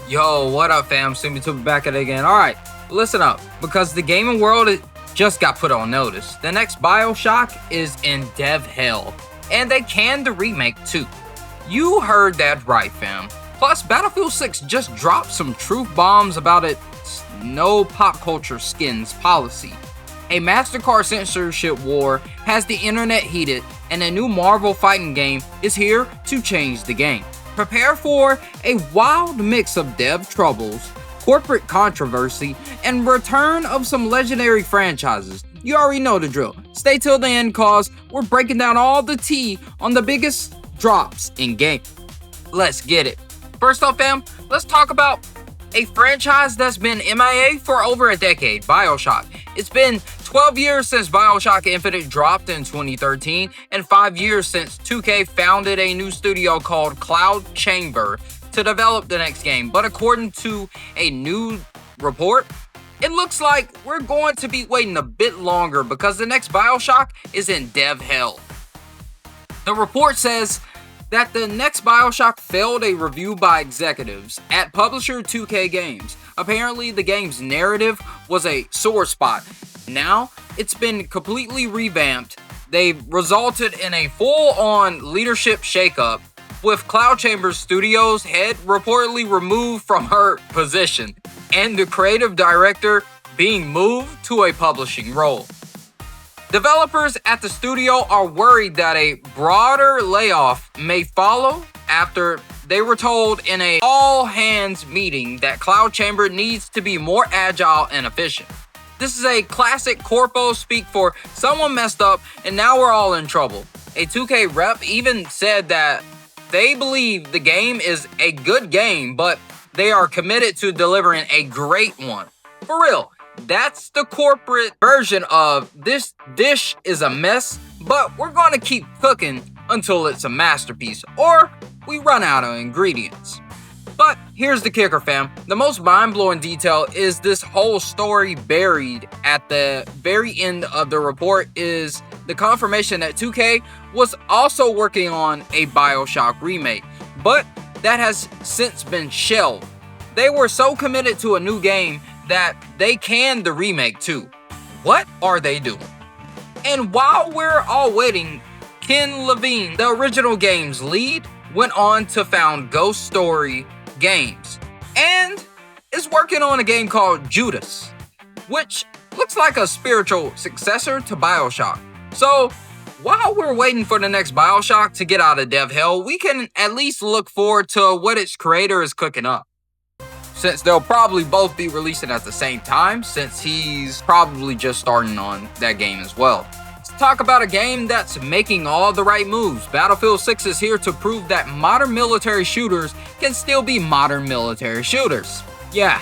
Yo, what up, fam? SeemlyTuber back at it again. Alright, listen up, because the gaming world just got put on notice. The next Bioshock is in dev hell, and they canned the remake too. You heard that right, fam. Plus, Battlefield 6 just dropped some truth bombs about its no pop culture skins policy. A MasterCard censorship war has the internet heated, and a new Marvel fighting game is here to change the game. Prepare for a wild mix of dev troubles, corporate controversy, and return of some legendary franchises. You already know the drill. Stay till the end, cause we're breaking down all the tea on the biggest drops in game. Let's get it. First off, fam, let's talk about a franchise that's been MIA for over a decade, Bioshock. It's been 12 years since Bioshock Infinite dropped in 2013, and 5 years since 2K founded a new studio called Cloud Chamber to develop the next game. But according to a new report, it looks like we're going to be waiting a bit longer because the next Bioshock is in dev hell. The report says that the next Bioshock failed a review by executives at publisher 2K Games. Apparently, the game's narrative was a sore spot. Now, it's been completely revamped. They've resulted in a full-on leadership shakeup, with Cloud Chamber's studio's head reportedly removed from her position, and the creative director being moved to a publishing role. Developers at the studio are worried that a broader layoff may follow after they were told in a all-hands meeting that Cloud Chamber needs to be more agile and efficient. This is a classic corpo speak for someone messed up and now we're all in trouble. A 2K rep even said that they believe the game is a good game, but they are committed to delivering a great one. For real. That's the corporate version of this dish is a mess, but we're gonna keep cooking until it's a masterpiece, or we run out of ingredients. But here's the kicker, fam. The most mind-blowing detail is this whole story buried at the very end of the report is the confirmation that 2K was also working on a Bioshock remake, but that has since been shelved. They were so committed to a new game that they canned the remake too. What are they doing? And while we're all waiting, Ken Levine, the original game's lead, went on to found Ghost Story Games and is working on a game called Judas, which looks like a spiritual successor to Bioshock. So while we're waiting for the next Bioshock to get out of dev hell, we can at least look forward to what its creator is cooking up, since they'll probably both be releasing at the same time, since he's probably just starting on that game as well. Let's talk about a game that's making all the right moves. Battlefield 6 is here to prove that modern military shooters can still be modern military shooters. Yeah,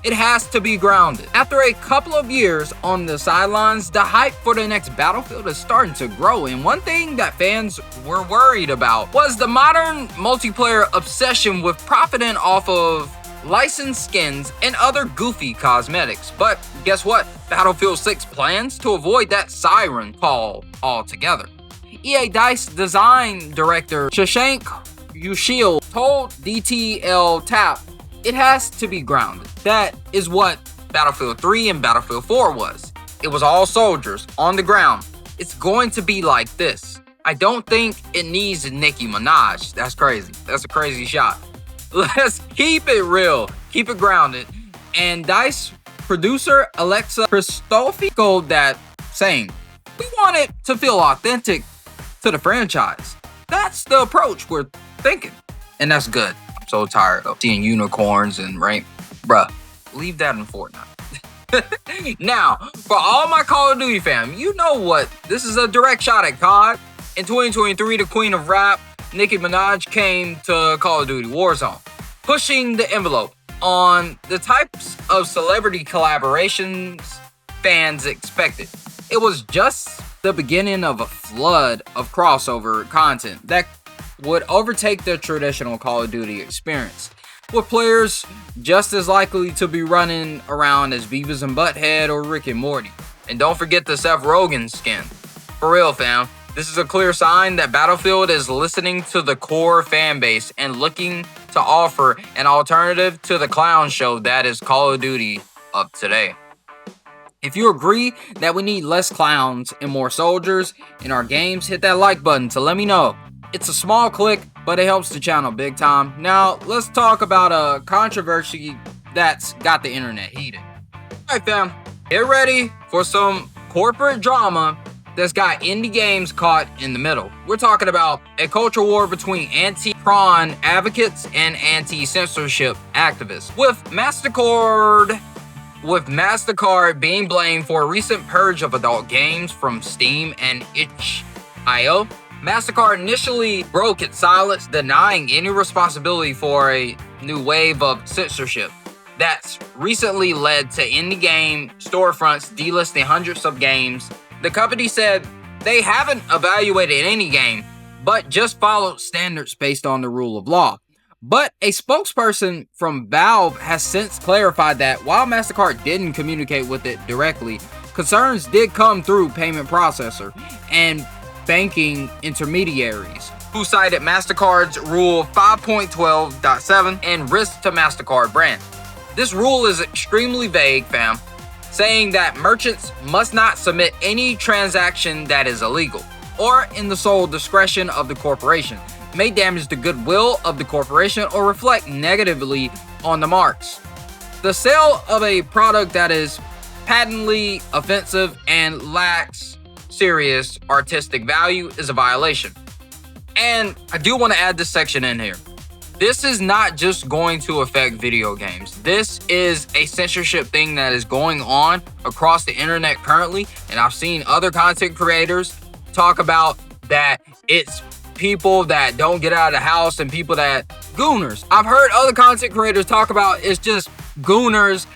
it has to be grounded. After a couple of years on the sidelines, the hype for the next Battlefield is starting to grow, and one thing that fans were worried about was the modern multiplayer obsession with profiting off of licensed skins and other goofy cosmetics. But guess what? Battlefield 6 plans to avoid that siren call altogether. EA DICE design director Shashank Ushil told DTL Tap it has to be grounded. That is what Battlefield 3 and Battlefield 4 was. It was all soldiers on the ground. It's going to be like this. I don't think it needs Nicki Minaj. That's crazy. That's a crazy shot. Let's keep it real, keep it grounded. And DICE producer Alexa Christofi called that saying, we want it to feel authentic to the franchise. That's the approach we're thinking. And that's good. I'm so tired of seeing unicorns and rain. Bruh, leave that in Fortnite. Now, for all my Call of Duty fam, you know what? This is a direct shot at COD. In 2023, the queen of rap, Nicki Minaj, came to Call of Duty Warzone, pushing the envelope on the types of celebrity collaborations fans expected. It was just the beginning of a flood of crossover content that would overtake the traditional Call of Duty experience, with players just as likely to be running around as Beavis and Butthead or Rick and Morty. And don't forget the Seth Rogen skin. For real, fam. This is a clear sign that Battlefield is listening to the core fan base and looking to offer an alternative to the clown show that is Call of Duty of today. If you agree that we need less clowns and more soldiers in our games, hit that like button to let me know. It's a small click, but it helps the channel big time. Now, let's talk about a controversy that's got the internet heated. Alright fam, get ready for some corporate drama that's got indie games caught in the middle. We're talking about a culture war between anti-prawn advocates and anti-censorship activists, with MasterCard being blamed for a recent purge of adult games from Steam and itch.io. MasterCard initially broke its silence, denying any responsibility for a new wave of censorship that's recently led to indie game storefronts delisting hundreds of games. The company said they haven't evaluated any game, but just followed standards based on the rule of law. But a spokesperson from Valve has since clarified that while MasterCard didn't communicate with it directly, concerns did come through payment processor and banking intermediaries, who cited MasterCard's Rule 5.12.7 and risk to MasterCard brand. This rule is extremely vague, fam, saying that merchants must not submit any transaction that is illegal or in the sole discretion of the corporation, may damage the goodwill of the corporation, or reflect negatively on the marks. The sale of a product that is patently offensive and lacks serious artistic value is a violation. And I do want to add this section in here. This is not just going to affect video games. This is a censorship thing that is going on across the internet currently, and I've seen other content creators talk about that it's people that don't get out of the house and people that gooners. I've heard other content creators talk about it's just gooners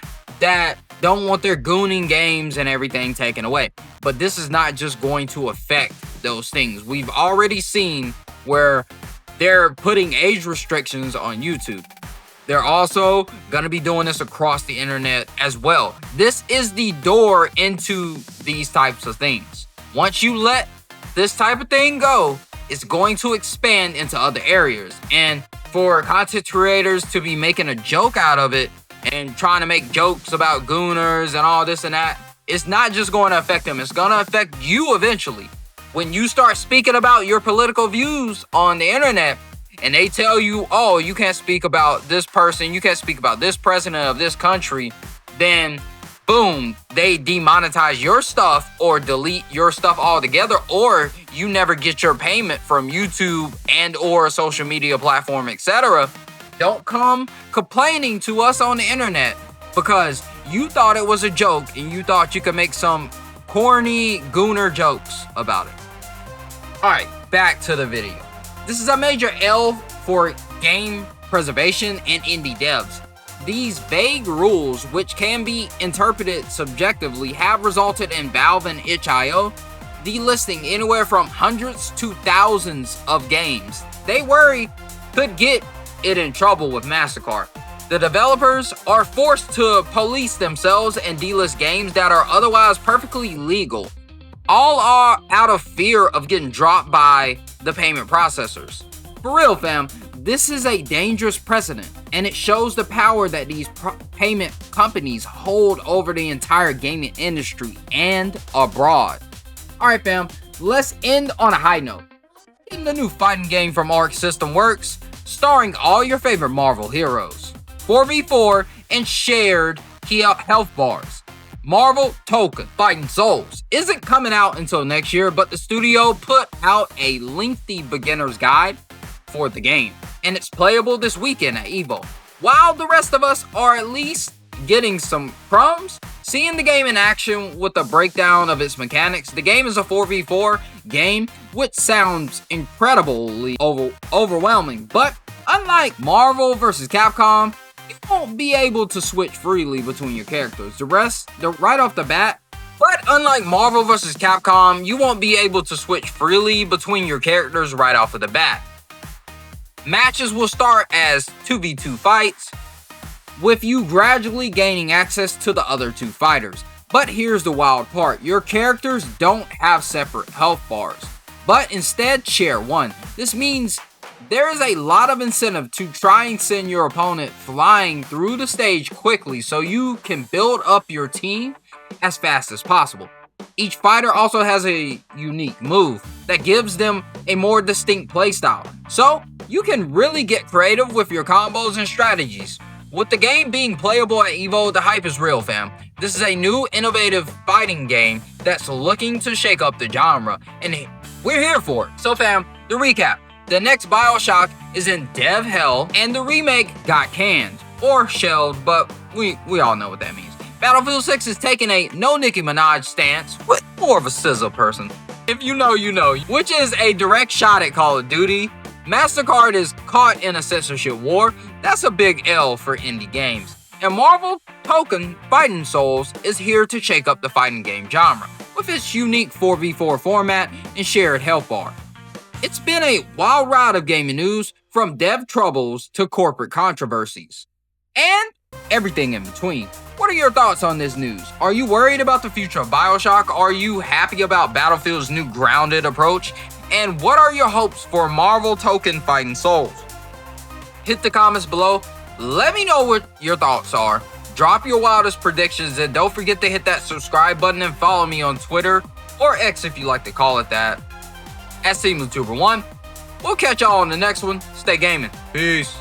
that don't want their gooning games and everything taken away. But this is not just going to affect those things. We've already seen where they're putting age restrictions on YouTube. They're also going to be doing this across the internet as well. This is the door into these types of things. Once you let this type of thing go, it's going to expand into other areas. And for content creators to be making a joke out of it and trying to make jokes about gooners and all this and that, it's not just going to affect them. It's going to affect you eventually. When you start speaking about your political views on the internet and they tell you, oh, you can't speak about this person, you can't speak about this president of this country, then boom, they demonetize your stuff or delete your stuff altogether, or you never get your payment from YouTube and or a social media platform, etc. Don't come complaining to us on the internet because you thought it was a joke and you thought you could make some corny gooner jokes about it. Alright, back to the video. This is a major L for game preservation and indie devs. These vague rules, which can be interpreted subjectively, have resulted in Valve and itch.io delisting anywhere from hundreds to thousands of games they worry could get it in trouble with MasterCard. The developers are forced to police themselves and delist games that are otherwise perfectly legal. All are out of fear of getting dropped by the payment processors. For real, fam, this is a dangerous precedent, and it shows the power that these payment companies hold over the entire gaming industry and abroad. Alright fam, let's end on a high note. In the new fighting game from Arc System Works, starring all your favorite Marvel heroes, 4v4 and shared health bars. Marvel Token Fighting Souls isn't coming out until next year, but the studio put out a lengthy beginner's guide for the game, and it's playable this weekend at EVO. While the rest of us are at least getting some crumbs, seeing the game in action with a breakdown of its mechanics, the game is a 4v4 game, which sounds incredibly overwhelming, but unlike Marvel vs. Capcom, you won't be able to switch freely between your characters. Right off the bat, but unlike Marvel vs. Capcom, you won't be able to switch freely between your characters right off of the bat. Matches will start as 2v2 fights, with you gradually gaining access to the other two fighters. But here's the wild part, your characters don't have separate health bars, but instead share one. This means There is a lot of incentive to try and send your opponent flying through the stage quickly so you can build up your team as fast as possible. Each fighter also has a unique move that gives them a more distinct playstyle, so you can really get creative with your combos and strategies. With the game being playable at EVO, the hype is real, fam. This is a new, innovative fighting game that's looking to shake up the genre, and we're here for it. So fam, the recap. The next Bioshock is in dev hell, and the remake got canned, or shelved, but we all know what that means. Battlefield 6 is taking a no Nicki Minaj stance, with more of a SZA person. If you know, you know, which is a direct shot at Call of Duty. MasterCard is caught in a censorship war. That's a big L for indie games. And Marvel Token Fighting Souls is here to shake up the fighting game genre with its unique 4v4 format and shared health bar. It's been a wild ride of gaming news, from dev troubles to corporate controversies, and everything in between. What are your thoughts on this news? Are you worried about the future of Bioshock? Are you happy about Battlefield's new grounded approach? And what are your hopes for Marvel Token Fighting Souls? Hit the comments below. Let me know what your thoughts are. Drop your wildest predictions, and don't forget to hit that subscribe button and follow me on Twitter, or X if you like to call it that, at SeemlyTuber1. We'll catch y'all on the next one. Stay gaming. Peace.